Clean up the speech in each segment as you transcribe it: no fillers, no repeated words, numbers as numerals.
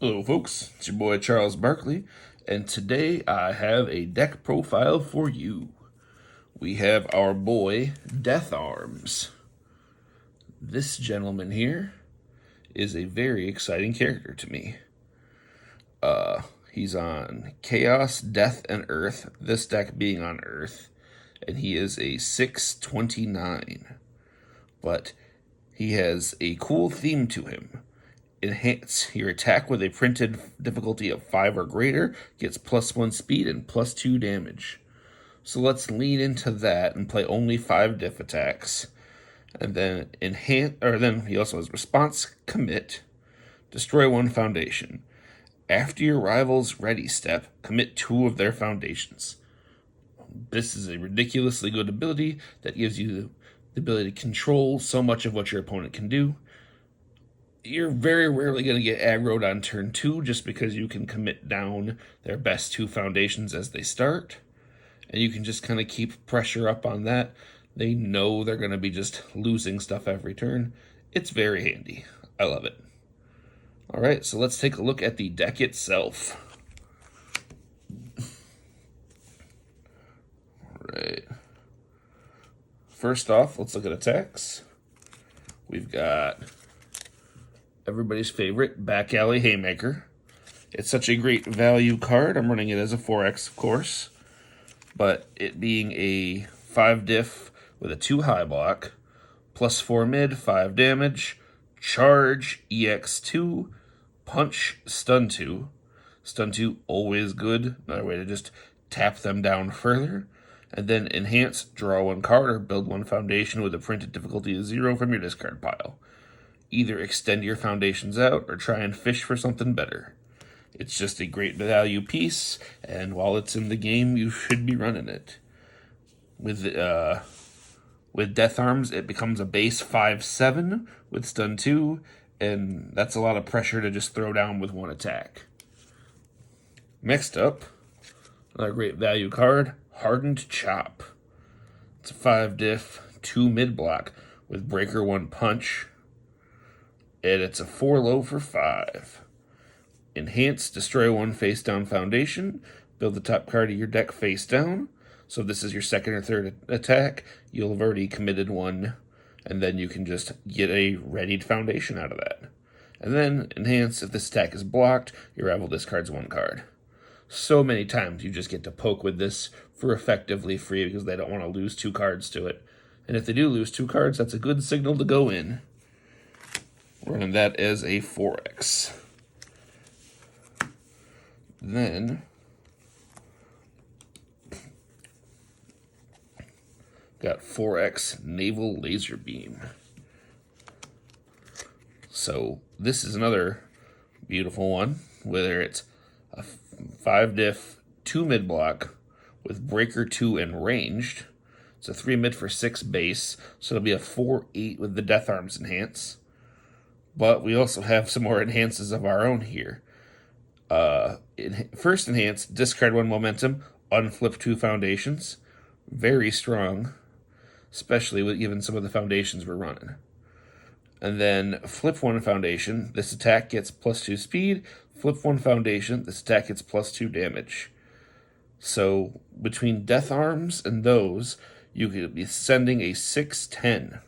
Hello folks, it's your boy Charles Barkley, and today I have a deck profile for you. We have our boy Death Arms. This gentleman here is a very exciting character to me. He's on Chaos, Death, and Earth, this deck being on Earth, and he is a 629. But he has a cool theme to him. Enhance your attack with a printed difficulty of 5 or greater, gets +1 speed and +2 damage. So let's lean into that and play only 5 diff attacks. And then then he also has response, commit, destroy 1 foundation. After your rival's ready step, commit 2 of their foundations. This is a ridiculously good ability that gives you the ability to control so much of what your opponent can do. You're very rarely going to get aggroed on turn 2 just because you can commit down their best 2 foundations as they start. And you can just kind of keep pressure up on that. They know they're going to be just losing stuff every turn. It's very handy. I love it. Alright, so let's take a look at the deck itself. Alright. First off, let's look at attacks. We've got everybody's favorite Back Alley Haymaker. It's such a great value card. I'm running it as a 4X, of course. But it being a 5 diff with a 2 high block, +4 mid, 5 damage, charge, EX2, punch, stun 2. Stun 2, always good. Another way to just tap them down further. And then enhance, draw 1 card, or build 1 foundation with a printed difficulty of 0 from your discard pile. Either extend your foundations out or try and fish for something better. It's just a great value piece, and while it's in the game, you should be running it. With Death Arms, it becomes a base 5/7 with stun 2, and that's a lot of pressure to just throw down with 1 attack. Next up, another great value card, Hardened Chop. It's a 5 diff, 2 mid block with breaker 1 punch. And it's a 4 low for 5. Enhance, destroy 1 face down foundation. Build the top card of your deck face down. So if this is your second or third attack, you'll have already committed 1. And then you can just get a readied foundation out of that. And then enhance, if this attack is blocked, your rival discards 1 card. So many times you just get to poke with this for effectively free because they don't want to lose 2 cards to it. And if they do lose 2 cards, that's a good signal to go in. Running that as a 4X. Then got 4X Naval Laser Beam. So this is another beautiful one, whether it's a 5 diff, 2 mid block with breaker 2 and ranged. It's a 3 mid for 6 base, so it'll be a 4/8 with the Death Arms enhance. But we also have some more enhances of our own here. First enhance, discard 1 momentum, unflip 2 foundations. Very strong, especially with given some of the foundations we're running. And then flip 1 foundation, this attack gets +2 speed. Flip 1 foundation, this attack gets +2 damage. So between Death Arms and those, you could be sending a 6/10.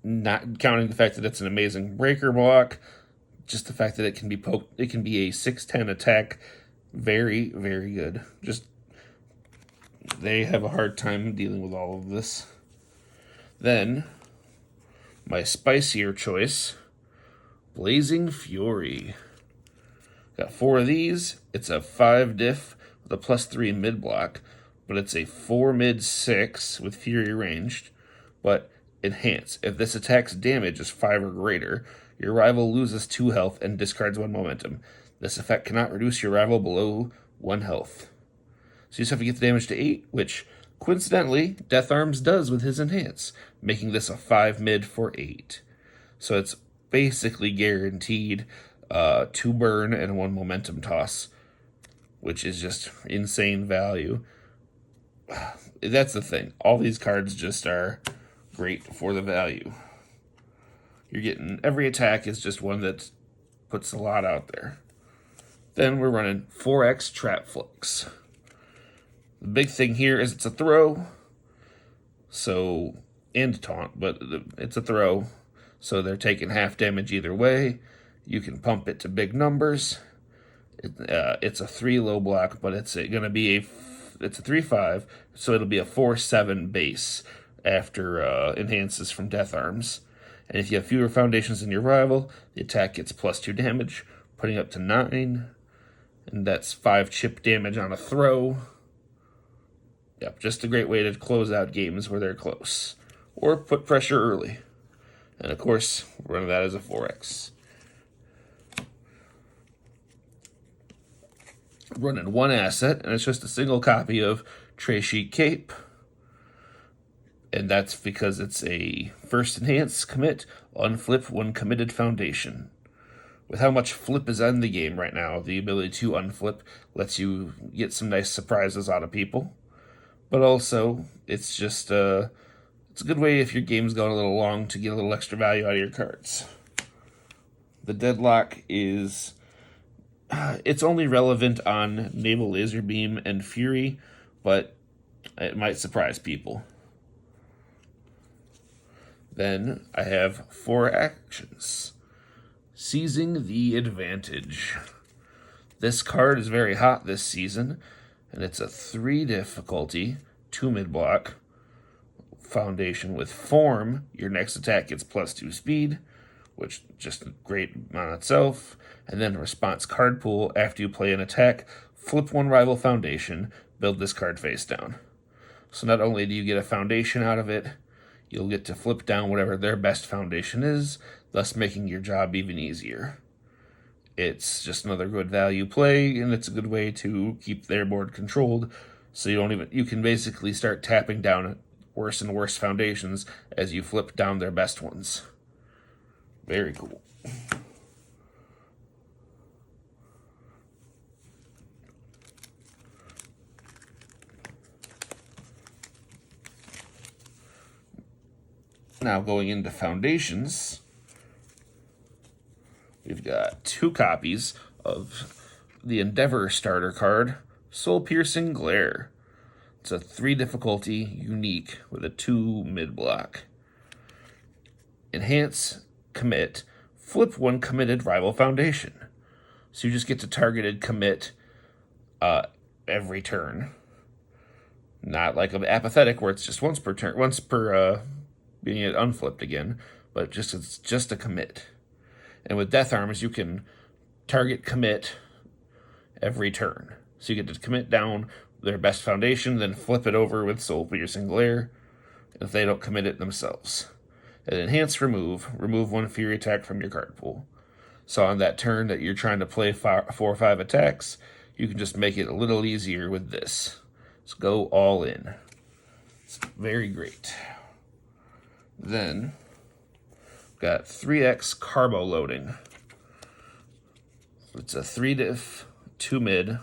Not counting the fact that it's an amazing breaker block, just the fact that it can be poked, it can be a 6/10 attack. Very, very good. Just, they have a hard time dealing with all of this. Then, my spicier choice, Blazing Fury. Got 4 of these. It's a 5 diff with a +3 mid block, but it's a 4 mid 6 with Fury ranged. But enhance. If this attack's damage is 5 or greater, your rival loses 2 health and discards 1 momentum. This effect cannot reduce your rival below 1 health. So you just have to get the damage to 8, which, coincidentally, Death Arms does with his enhance, making this a 5 mid for 8. So it's basically guaranteed 2 burn and 1 momentum toss, which is just insane value. That's the thing. All these cards just are great for the value. You're getting, every attack is just one that's puts a lot out there. Then we're running 4X Trap Flicks. The big thing here is it's a throw, so, and taunt, but it's a throw, so they're taking half damage either way. You can pump it to big numbers. It's a 3 low block, but it's a 3/5, so it'll be a 4/7 base after enhances from Death Arms. And if you have fewer foundations than your rival, the attack gets +2 damage, putting up to 9. And that's 5 chip damage on a throw. Yep, just a great way to close out games where they're close. Or put pressure early. And of course, run that as a 4X. Running 1 asset, and it's just a single copy of Tray Sheet Cape. And that's because it's a first enhance commit, unflip 1 committed foundation. With how much flip is in the game right now, the ability to unflip lets you get some nice surprises out of people. But also, it's just it's a good way if your game's going a little long to get a little extra value out of your cards. The Deadlock is... it's only relevant on Naval Laser Beam and Fury, but it might surprise people. Then I have 4 actions. Seizing the Advantage. This card is very hot this season, and it's a 3 difficulty, 2 mid-block foundation with Form. Your next attack gets +2 speed, which just great on itself. And then response card pool. After you play an attack, flip 1 rival foundation, build this card face down. So not only do you get a foundation out of it, you'll get to flip down whatever their best foundation is, thus making your job even easier. It's just another good value play, and it's a good way to keep their board controlled, so you can basically start tapping down worse and worse foundations as you flip down their best ones. Very cool. Now going into foundations, we've got 2 copies of the Endeavor starter card, Soul Piercing Glare. It's a 3 difficulty unique with a 2 mid block. Enhance, commit, flip 1 committed rival foundation. So you just get to targeted commit every turn. Not like an apathetic where it's just once per turn, once per being unflipped again, but it's just a commit. And with Death Arms, you can target commit every turn. So you get to commit down their best foundation, then flip it over with Soul Piercing Glare if they don't commit it themselves. And enhance remove 1 Fury attack from your card pool. So on that turn that you're trying to play 4 or 5 attacks, you can just make it a little easier with this. So go all in. It's very great. Then, got 3X Carbo Loading. It's a 3 diff, 2 mid.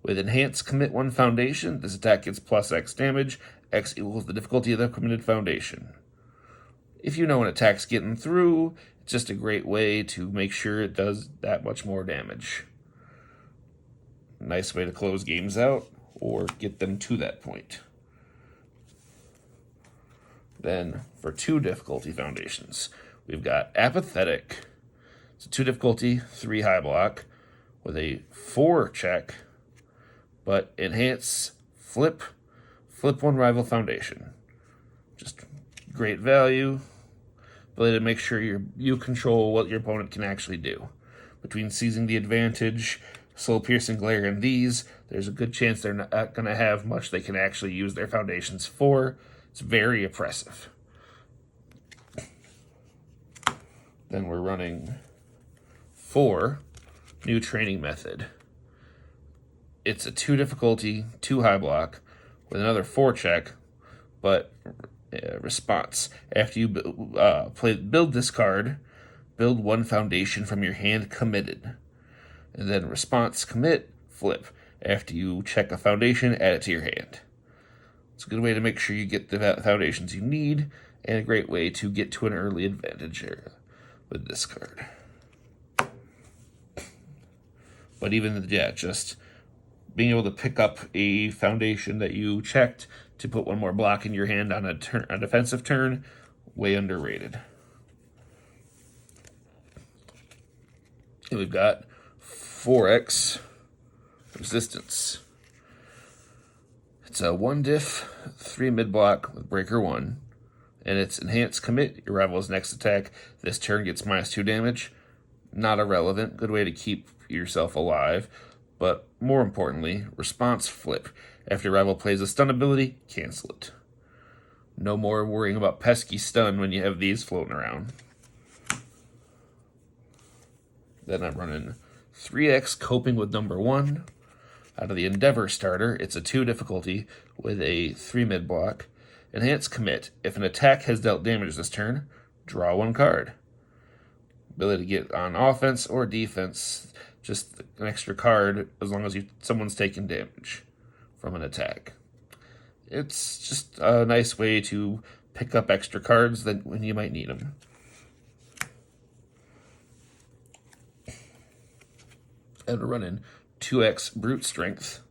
With Enhance, commit 1 foundation. This attack gets +X damage. X equals the difficulty of the committed foundation. If you know an attack's getting through, it's just a great way to make sure it does that much more damage. Nice way to close games out or get them to that point. Then, for 2 difficulty foundations, we've got Apathetic. It's a 2 difficulty, 3 high block, with a 4 check, but enhance, flip 1 rival foundation. Just great value, ability to make sure you control what your opponent can actually do. Between Seizing the Advantage, Soul Piercing Glare, and these, there's a good chance they're not going to have much they can actually use their foundations for. It's very oppressive. Then we're running 4 New Training Method. It's a 2 difficulty, 2 high block, with another 4 check, but response. After you build this card, build 1 foundation from your hand committed. And then response, commit, flip. After you check a foundation, add it to your hand. It's a good way to make sure you get the foundations you need, and a great way to get to an early advantage with this card. But even, yeah, just being able to pick up a foundation that you checked to put one more block in your hand on a defensive turn, way underrated. And we've got 4X Resistance. It's a 1 diff, 3 mid block with breaker 1, and it's enhanced commit. Your rival's next attack this turn gets -2 damage. Not irrelevant, good way to keep yourself alive, but more importantly, response flip. After your rival plays a stun ability, cancel it. No more worrying about pesky stun when you have these floating around. Then I'm running 3X Coping with number 1. Out of the Endeavor starter, it's a 2 difficulty with a 3 mid block. Enhanced commit. If an attack has dealt damage this turn, draw 1 card. Ability to get on offense or defense, just an extra card as long as someone's taking damage from an attack. It's just a nice way to pick up extra cards that when you might need them. And we're running 2X Brute Strength,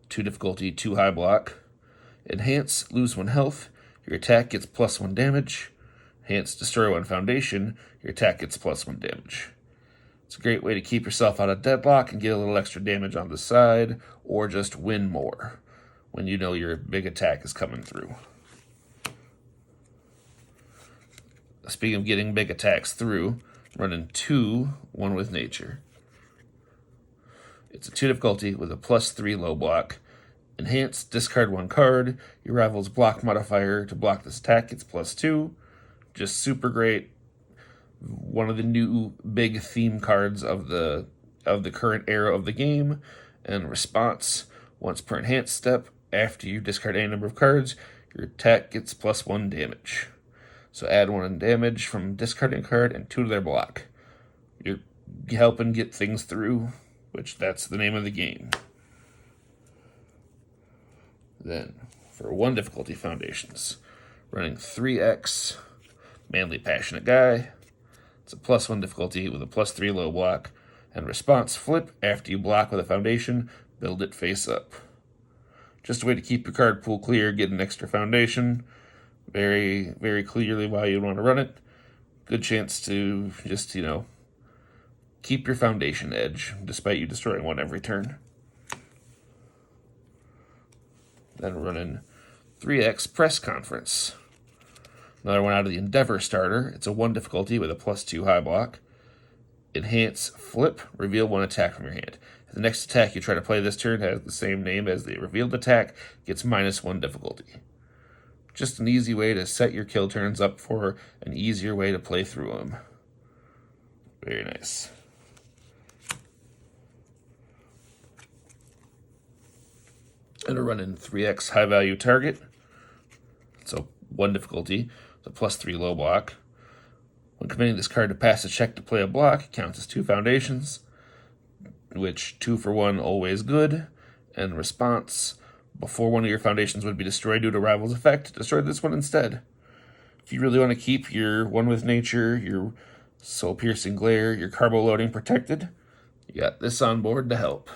2 difficulty, 2 high block. Enhance, lose 1 health. Your attack gets +1 damage. Enhance, destroy 1 foundation. Your attack gets +1 damage. It's a great way to keep yourself out of deadlock and get a little extra damage on the side, or just win more when you know your big attack is coming through. Speaking of getting big attacks through, running 2 One with Nature. It's a 2 difficulty with a +3 low block. Enhance, discard 1 card. Your rival's block modifier to block this attack gets +2. Just super great. One of the new big theme cards of the current era of the game. And response, once per enhanced step, after you discard any number of cards, your attack gets +1 damage. So add 1 damage from discarding a card and 2 to their block. You're helping get things through, which that's the name of the game. Then, for 1 difficulty foundations, running 3X Manly Passionate Guy. It's a +1 difficulty with a +3 low block, and response flip. After you block with a foundation, build it face up. Just a way to keep your card pool clear, get an extra foundation. Very, very clearly why you want to run it. Good chance to just, keep your foundation edge, despite you destroying 1 every turn. Then we're running 3X Press Conference. Another one out of the Endeavor starter. It's a 1 difficulty with a +2 high block. Enhance, flip, reveal 1 attack from your hand. If the next attack you try to play this turn has the same name as the revealed attack, gets -1 difficulty. Just an easy way to set your kill turns up for an easier way to play through them. Very nice. And we're running 3X High Value Target. So 1 difficulty, so +3 low block. When committing this card to pass a check to play a block, it counts as 2 foundations, which 2 for 1, always good. And response, before 1 of your foundations would be destroyed due to rival's effect, destroy this one instead. If you really want to keep your 1 with Nature, your Soul Piercing Glare, your Carbo Loading protected, you got this on board to help.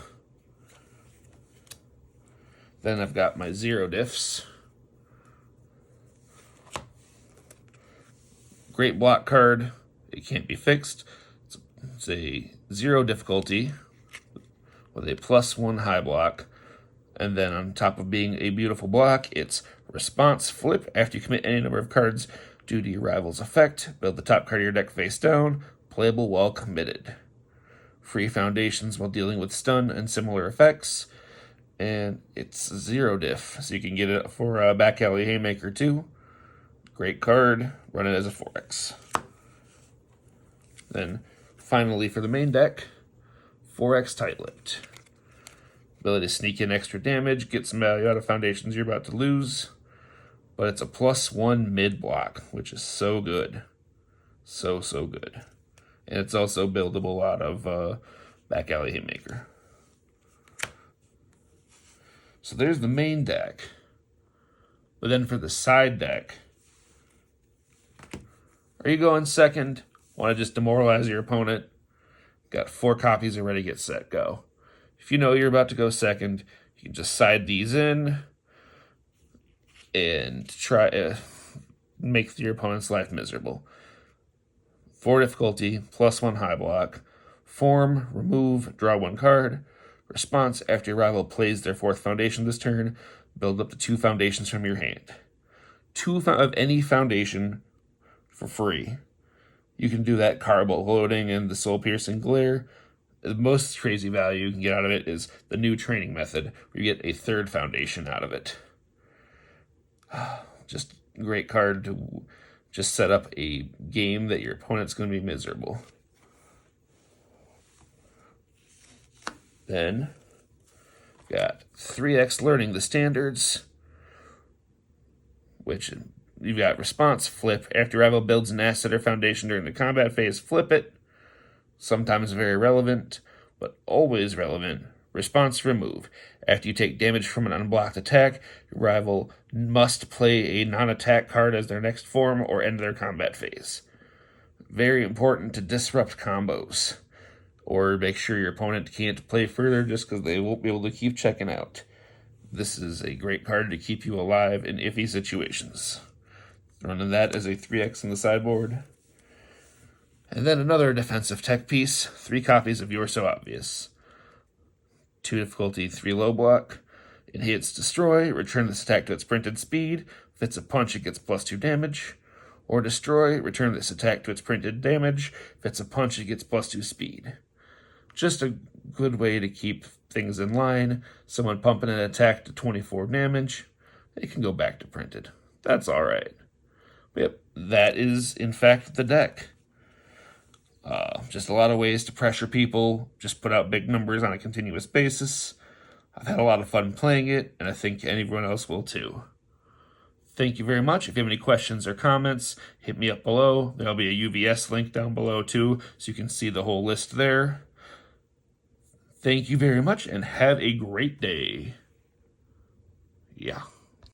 Then I've got my 0 diffs. Great block card. It can't be fixed. It's a 0 difficulty with a +1 high block. And then on top of being a beautiful block, it's response flip. After you commit any number of cards due to your rival's effect, build the top card of your deck face down. Playable while committed. Free foundations while dealing with stun and similar effects. And it's 0 diff, so you can get it for a Back Alley Haymaker too. Great card. Run it as a 4X. Then, finally for the main deck, 4X Tight-Lipped. Ability to sneak in extra damage, get some value out of foundations you're about to lose. But it's a +1 mid block, which is so good. So good. And it's also buildable out of Back Alley Haymaker. So there's the main deck. But then for the side deck, are you going second? Want to just demoralize your opponent? Got 4 copies of Ready, Get, Set, Go. If you know you're about to go second, you can just side these in and try to make your opponent's life miserable. 4 difficulty, +1 high block. Form, remove, draw 1 card. Response, after your rival plays their 4th foundation this turn, build up to 2 foundations from your hand. 2 of any foundation for free. You can do that Carbol Loading and the Soul Piercing Glare. The most crazy value you can get out of it is the new training method, where you get a 3rd foundation out of it. Just a great card to just set up a game that your opponent's going to be miserable. Then, got 3X Learning the Standards, which you've got response, flip. After rival builds an asset or foundation during the combat phase, flip it. Sometimes very relevant, but always relevant. Response, remove. After you take damage from an unblocked attack, your rival must play a non-attack card as their next form or end their combat phase. Very important to disrupt combos, or make sure your opponent can't play further just because they won't be able to keep checking out. This is a great card to keep you alive in iffy situations. Running that as a 3X in the sideboard. And then another defensive tech piece, 3 copies of You're So Obvious. 2 difficulty, 3 low block. It hits destroy, return this attack to its printed speed. If it's a punch, it gets +2 damage. Or destroy, return this attack to its printed damage. If it's a punch, it gets +2 speed. Just a good way to keep things in line. Someone pumping an attack to 24 damage, they can go back to printed. That's alright. Yep, that is, in fact, the deck. Just a lot of ways to pressure people, just put out big numbers on a continuous basis. I've had a lot of fun playing it, and I think everyone else will too. Thank you very much. If you have any questions or comments, hit me up below. There'll be a UVS link down below too, so you can see the whole list there. Thank you very much, and have a great day. Yeah.